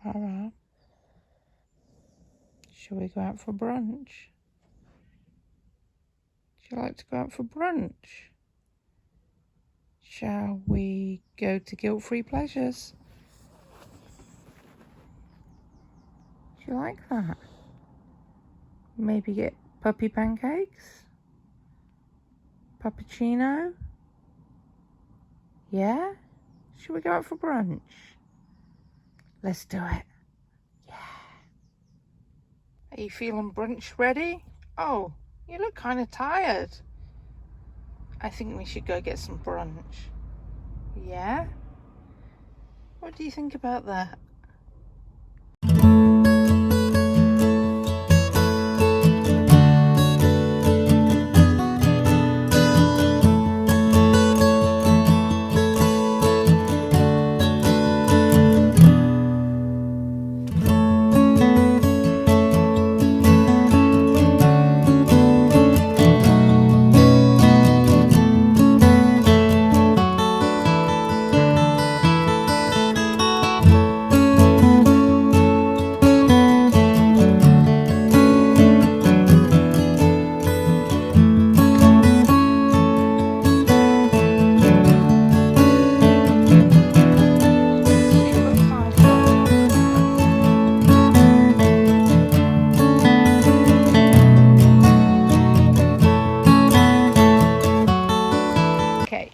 Rara, shall we go out for brunch? Would you like to go out for brunch? Shall we go to Guilt-Free Pleasures? Do you like that? Maybe get puppy pancakes? Puppuccino? Yeah? Shall we go out for brunch? Let's do it. Yeah. Are you feeling brunch ready? Oh, you look kind of tired. I think we should go get some brunch. Yeah? What do you think about that?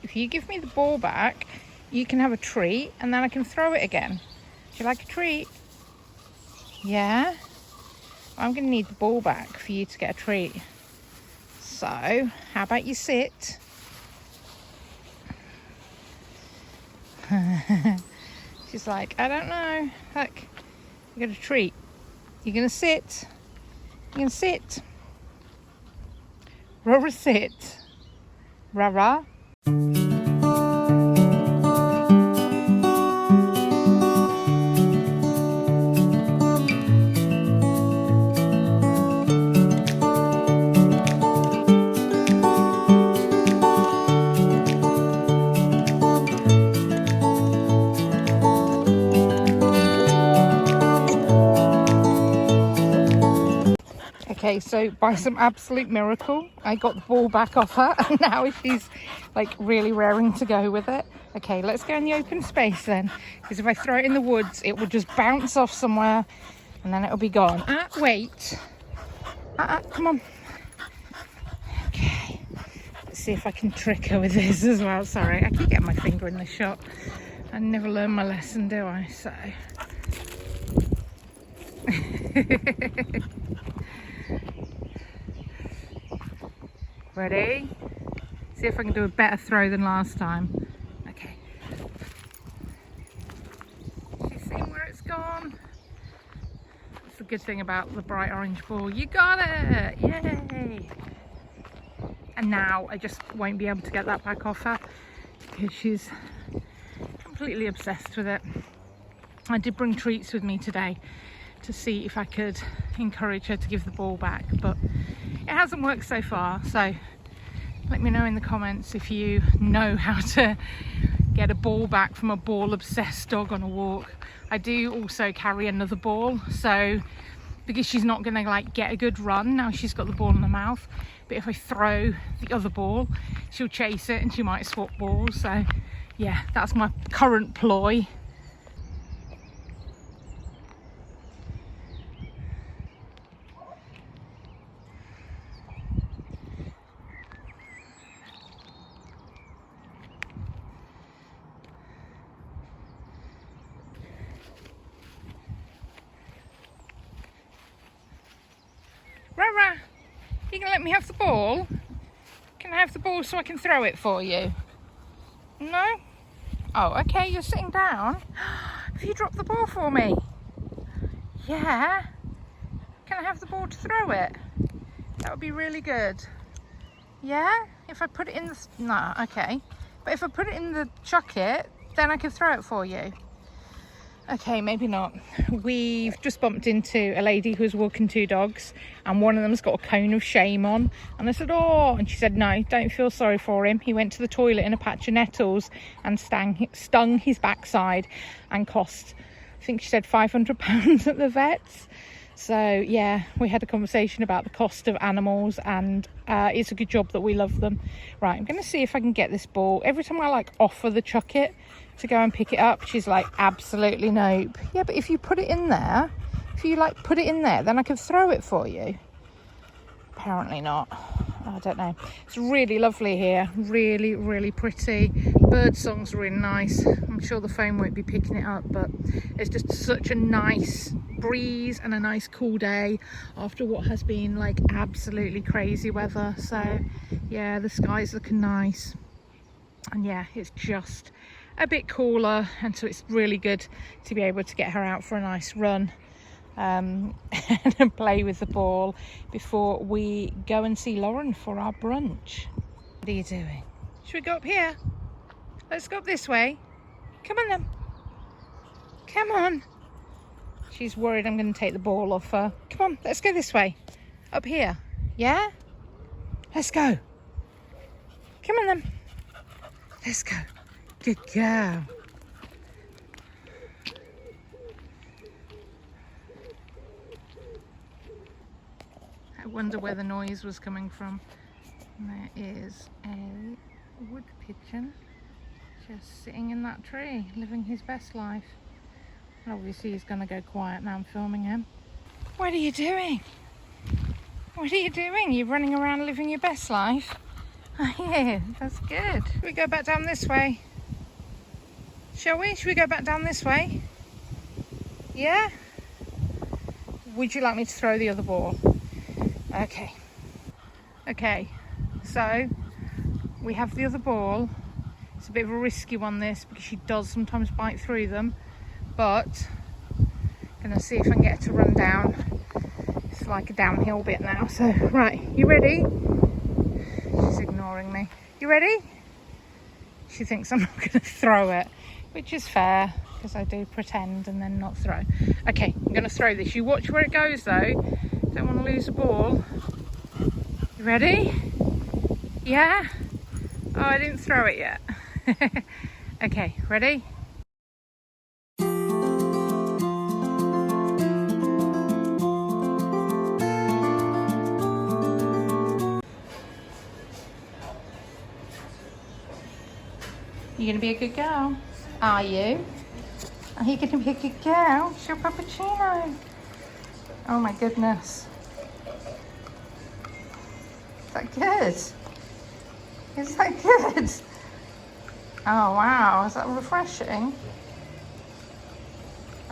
If you give me the ball back, you can have a treat and then I can throw it again. Do you like a treat? Yeah? I'm going to need the ball back for you to get a treat. So, how about you sit? She's like, I don't know. Look, you got a treat. You're going to sit. You're going to sit. Rara, sit. Rara. Okay, so by some absolute miracle, I got the ball back off her and now she's like really raring to go with it. Okay, let's go in the open space then, because if I throw it in the woods, it will just bounce off somewhere and then it'll be gone. Wait. Come on. Okay, let's see if I can trick her with this as well. Sorry, I keep getting my finger in the shot. I never learn my lesson, do I? So... Ready? See if I can do a better throw than last time. Okay. She's seen where it's gone. That's the good thing about the bright orange ball. You got it! Yay! And now I just won't be able to get that back off her because she's completely obsessed with it. I did bring treats with me today to see if I could encourage her to give the ball back, but it hasn't worked so far. So let me know in the comments if you know how to get a ball back from a ball obsessed dog on a walk. I do also carry another ball, so because she's not going to like get a good run now she's got the ball in her mouth, but if I throw the other ball she'll chase it and she might swap balls. So yeah, that's my current ploy. Rara, you gonna let me have the ball? Can I have the ball so I can throw it for you? No? Oh, okay, you're sitting down. Have you dropped the ball for me? Yeah? Can I have the ball to throw it? That would be really good. Yeah? If I put it in the... No, okay. But if I put it in the chuck it, then I can throw it for you. Okay, maybe not. We've just bumped into a lady who's walking two dogs and one of them's got a cone of shame on, and I said, oh, and she said, no, don't feel sorry for him. He went to the toilet in a patch of nettles and stung his backside and cost I think she said £500 at the vet's. So yeah, we had a conversation about the cost of animals, and it's a good job that we love them. Right, I'm going to see if I can get this ball. Every time I like offer the chuck it to go and pick it up, she's like, absolutely nope. Yeah, but if you put it in there, if you like put it in there, then I can throw it for you. Apparently not. I don't know. It's really lovely here, really, really pretty. Bird songs are really nice. I'm sure the phone won't be picking it up, but it's just such a nice breeze and a nice cool day after what has been like absolutely crazy weather. So yeah, the sky's looking nice, and yeah, it's just a bit cooler, and so it's really good to be able to get her out for a nice run and play with the ball before we go and see Lauren for our brunch. What are you doing? Should we go up here? Let's go up this way. Come on then. Come on. She's worried I'm going to take the ball off her. Come on, let's go this way. Up here. Yeah? Let's go. Come on then. Let's go. Good girl. I wonder where the noise was coming from. There is a wood pigeon just sitting in that tree, living his best life. And obviously he's going to go quiet now I'm filming him. What are you doing? What are you doing? You're running around living your best life? Are you? That's good. Should we go back down this way? Shall we? Should we go back down this way? Yeah? Would you like me to throw the other ball? Okay. Okay, so we have the other ball. It's a bit of a risky one, this, because she does sometimes bite through them, but I'm gonna see if I can get her to run down. It's like a downhill bit now. So right, you ready? She's ignoring me. You ready? She thinks I'm not gonna throw it, which is fair, because I do pretend and then not throw. Okay, I'm gonna throw this. You watch where it goes though. Don't want to lose the ball. You ready? Yeah? Oh, I didn't throw it yet. Okay, ready? You gonna be a good girl? Are you? Are you gonna be a good girl? It's your puppuccino. Oh my goodness. Is that good? Is that good? Oh wow, is that refreshing?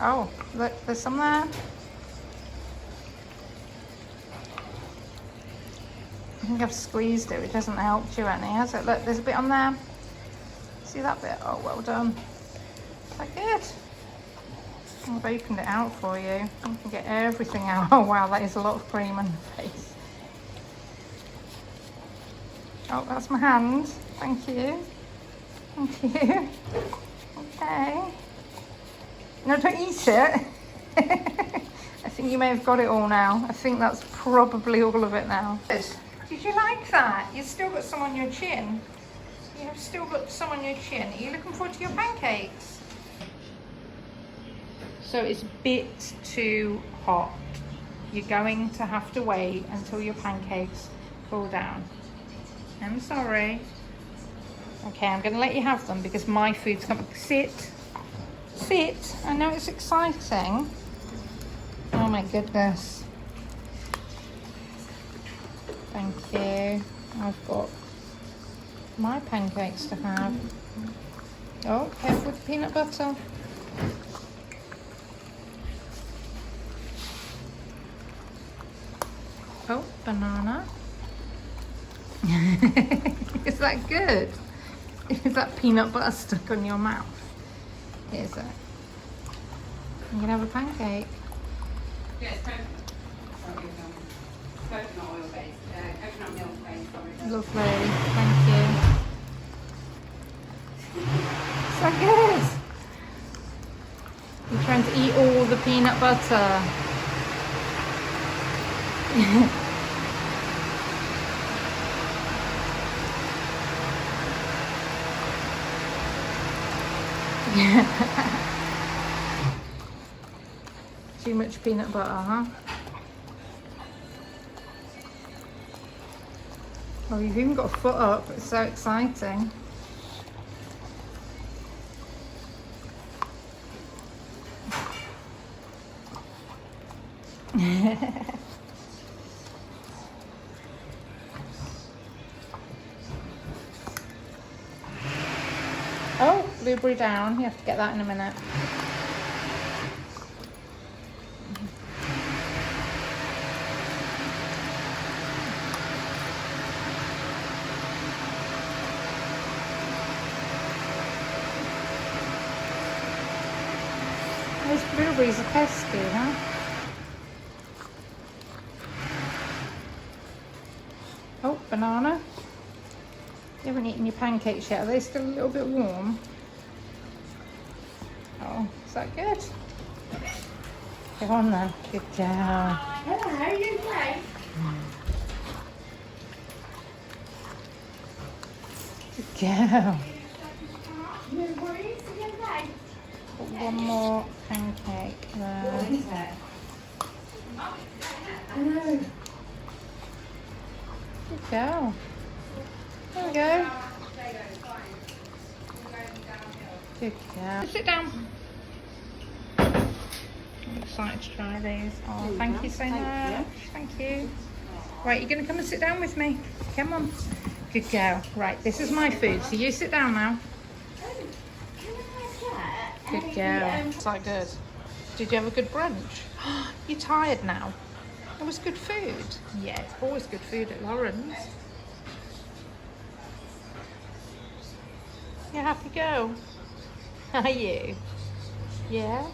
Oh, look, there's some there. I think I've squeezed it, which hasn't helped you any, has it? Look, there's a bit on there. See that bit? Oh, well done. Is that good? I've opened it out for you. You can get everything out. Oh wow, that is a lot of cream on the face. Oh, that's my hand. Thank you. Thank you. Okay. No, don't eat it. I think you may have got it all now. I think that's probably all of it now. Did you like that? You've still got some on your chin. You have still got some on your chin. Are you looking forward to your pancakes? So it's a bit too hot. You're going to have to wait until your pancakes cool down. I'm sorry. Okay, I'm going to let you have them because my food's coming. Sit. Sit. I know it's exciting. Oh my goodness. Thank you. I've got my pancakes to have. Oh, careful with the peanut butter. Oh, banana. Is that good? Is that peanut butter stuck on your mouth? Is it? You can have a pancake. Yeah, it's coconut oil based, coconut milk based, sorry. Lovely, thank you. Is that good? You're trying to eat all the peanut butter. Too much peanut butter, huh? Oh, you've even got a foot up. It's so exciting. Oh, blueberry down. You have to get that in a minute. Those blueberries are pesky, huh? Oh, banana. You haven't eaten your pancakes yet. Are they still a little bit warm? Oh, is that good? Go on then. Good girl. Hello, you okay? Good girl. No worries, you okay? Put one more pancake there. What is it? I know. Good girl. There we go. Good girl. Sit down. I'm excited to try these. Oh, thank you so much. Thank you. Right, you're going to come and sit down with me. Come on. Good girl. Right, this is my food, so you sit down now. Good girl. It's that good. Did you have a good brunch? You're tired now. It was good food. Yeah, it's always good food at Lauren's. You happy, go? Are you? Yeah?